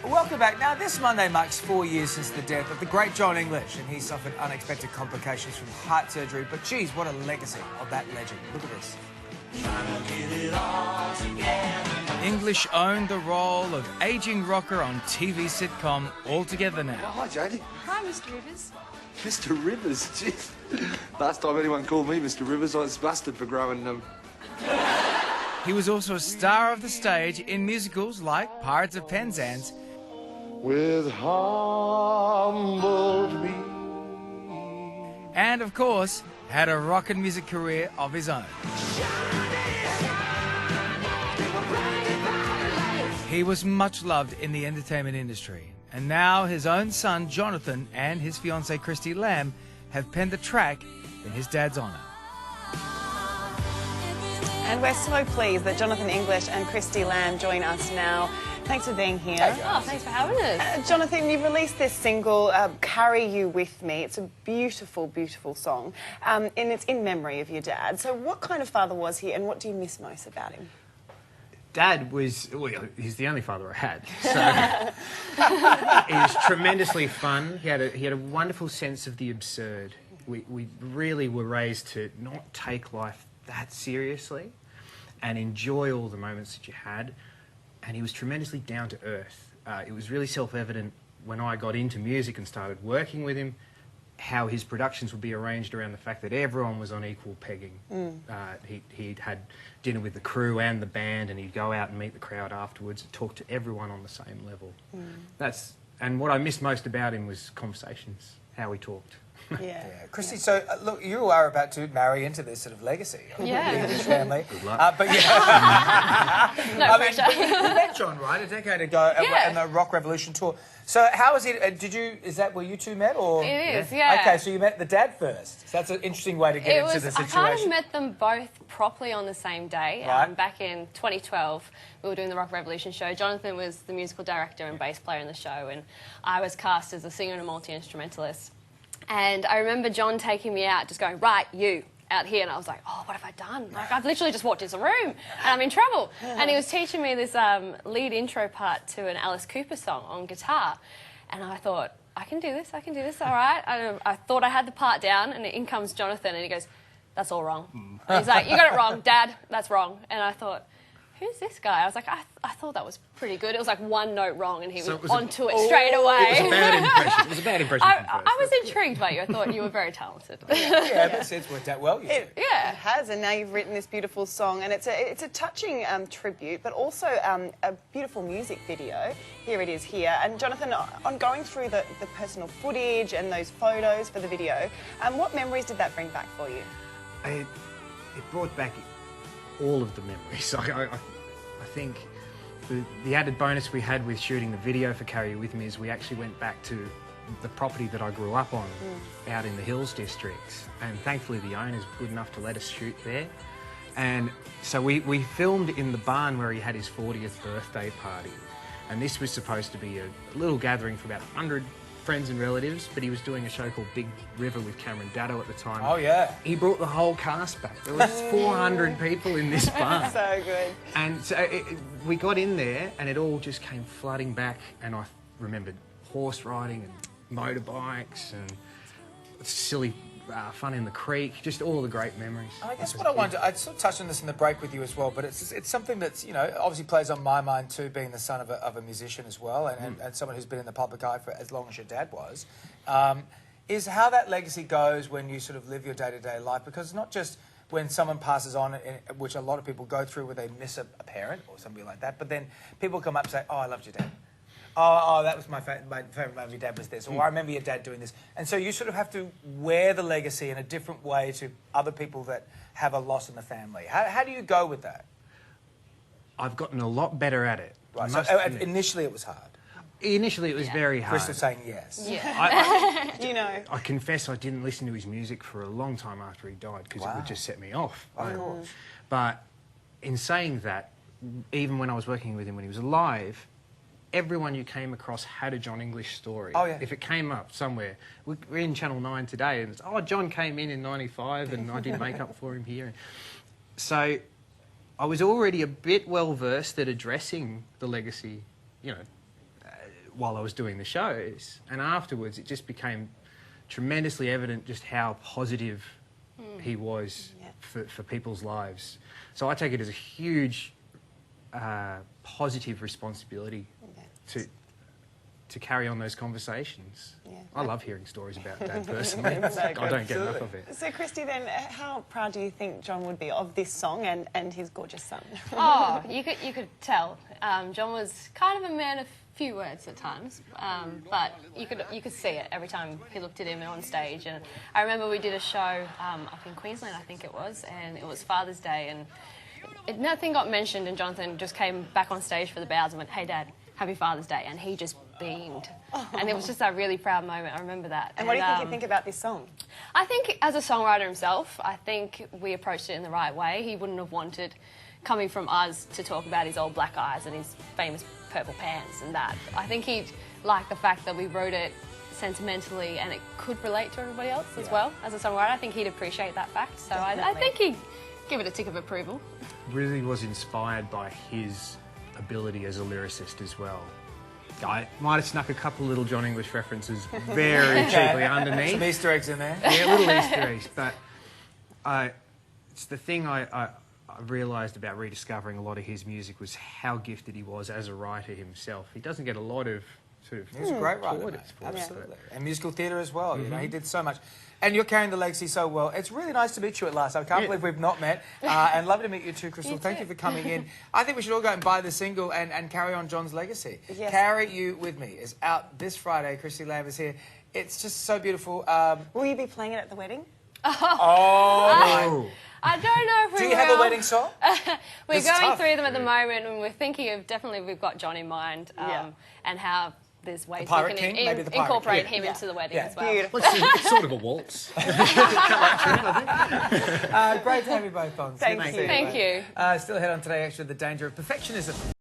Welcome back. Now, this Monday marks 4 years since the death of the great Jon English, and he suffered unexpected complications from heart surgery. But, geez, what a legacy of that legend. Look at this. English owned the role of ageing rocker on TV sitcom All Together Now. Oh, hi, Jodie. Hi, Mr. Rivers. Mr. Rivers, jeez. Last time anyone called me Mr. Rivers, I was busted for growing He was also a star of the stage in musicals like Pirates of Penzance with humbled me. And, of course, had a rock and music career of his own. He was much loved in the entertainment industry, and now his own son, Jonathan, and his fiancée, Christie Lamb, have penned the track in his dad's honour. And we're so pleased that Jonathan English and Christie Lamb join us now. Thanks for being here. Oh, thanks for having us. Jonathan, you've released this single, Carry You With Me. It's a beautiful, beautiful song, and it's in memory of your dad. So what kind of father was he, and what do you miss most about him? Dad was, well, he's the only father I had. So he was tremendously fun. He had a wonderful sense of the absurd. We really were raised to not take life that seriously and enjoy all the moments that you had. And he was tremendously down to earth. It was really self-evident when I got into music and started working with him how his productions would be arranged around the fact that everyone was on equal pegging. He'd had dinner with the crew and the band, and he'd go out and meet the crowd afterwards and talk to everyone on the same level. And what I missed most about him was conversations, how he talked. Yeah. Christie, so look, you are about to marry into this sort of legacy of Yeah. the English family. Good luck. But yeah, No pressure. you met Jon, right, a decade ago, Yeah. in the Rock Revolution tour. So how was it? Is that where you two met, or? It is, yeah. Okay, so you met the dad first. So that's an interesting way to get into the situation. I kind of met them both properly on the same day. Right. Back in 2012, we were doing the Rock Revolution show. Jonathan was the musical director and bass player in the show, and I was cast as a singer and a multi-instrumentalist. And I remember Jon taking me out, just going, right, you, out here. And I was like, oh, what have I done? Like, I've literally just walked into a room and I'm in trouble. And he was teaching me this lead intro part to an Alice Cooper song on guitar. And I thought, I can do this, all right. I thought I had the part down, and in comes Jonathan, and he goes, that's all wrong. And he's like, you got it wrong, Dad, that's wrong. And I thought, who's this guy? I was like, I thought that was pretty good. It was like one note wrong, and he was onto it straight away. It was a bad impression. It was a bad impression. I was intrigued by you. I thought you were very talented. Yeah, but it's worked out well. It has, and now you've written this beautiful song, and it's a touching tribute, but also a beautiful music video. Here it is here. And Jonathan, on going through the personal footage and those photos for the video, what memories did that bring back for you? It brought back all of the memories. I think the added bonus we had with shooting the video for Carry You With Me is we actually went back to the property that I grew up on out in the Hills District, and thankfully the owners were good enough to let us shoot there. And so we filmed in the barn where he had his 40th birthday party, and this was supposed to be a little gathering for about 100 friends and relatives, but he was doing a show called Big River with Cameron Daddo at the time. Oh, yeah. He brought the whole cast back. There was 400 people in this barn. So good. And so we got in there, and it all just came flooding back, and I remembered horse riding and motorbikes and silly fun in the creek, just all the great memories. I guess what I wanted to, I sort of touched on this in the break with you as well, but it's something that's, you know, obviously plays on my mind too, being the son of a musician as well, and someone who's been in the public eye for as long as your dad was, is how that legacy goes when you sort of live your day-to-day life, because it's not just when someone passes on, which a lot of people go through where they miss a parent or something like that, but then people come up and say, oh, I loved your dad. Oh, that was my favourite moment of your dad was this, or I remember your dad doing this. And so you sort of have to wear the legacy in a different way to other people that have a loss in the family. How do you go with that? I've gotten a lot better at it. Right, so initially it was hard. Initially it was very hard. Chris was saying yes. Yeah. You know. I confess I didn't listen to his music for a long time after he died, because it would just set me off. Of course. But in saying that, even when I was working with him when he was alive, everyone you came across had a Jon English story. Oh, yeah. If it came up somewhere. We're in Channel 9 today, and it's, oh, Jon came in '95 and I did makeup for him here. So I was already a bit well-versed at addressing the legacy, you know, while I was doing the shows, and afterwards it just became tremendously evident just how positive he was for people's lives. So I take it as a huge positive responsibility to carry on those conversations. Yeah. I love hearing stories about Dad personally. So I good. don't get enough of it. So, Christie, then, how proud do you think Jon would be of this song and his gorgeous son? Oh, you could tell. Jon was kind of a man of few words at times, but you could see it every time he looked at him on stage. And I remember we did a show up in Queensland, I think it was, and it was Father's Day, and nothing got mentioned, and Jonathan just came back on stage for the bows and went, "Hey, Dad, happy Father's Day," and he just beamed. And it was just a really proud moment. I remember that. And what do you think about this song? I think as a songwriter himself, I think we approached it in the right way. He wouldn't have wanted, coming from us, to talk about his old black eyes and his famous purple pants and that. I think he'd like the fact that we wrote it sentimentally and it could relate to everybody else as well. As a songwriter, I think he'd appreciate that fact. So I think he'd give it a tick of approval. Really was inspired by his ability as a lyricist as well. I might have snuck a couple little Jon English references very cheaply underneath. Some Easter eggs in there. Yeah, little Easter eggs. But it's the thing I realised about rediscovering a lot of his music was how gifted he was as a writer himself. He doesn't get a lot of sort of... He was a great writer, mate. plaudits for it. Absolutely. And musical theatre as well. You know, he did so much. And you're carrying the legacy so well. It's really nice to meet you at last. I can't believe we've not met. And lovely to meet you too, Crystal. Thank you for coming in. I think we should all go out and buy the single and carry on Jon's legacy. Yes. Carry You With Me is out this Friday. Christie Lamb is here. It's just so beautiful. Will you be playing it at the wedding? Oh! I don't know if we Do you have a wedding song? We're It's going tough. through them at the moment, and we're thinking of definitely we've got Jon in mind, and how there's ways we Pirate can King? Maybe the Pirate incorporate King. him into the wedding Yeah. as well. Beautiful. Well, it's sort of a waltz. Great to have you both on. Thank Good to you. see Thank both. you. Still ahead on Today Extra, the danger of perfectionism.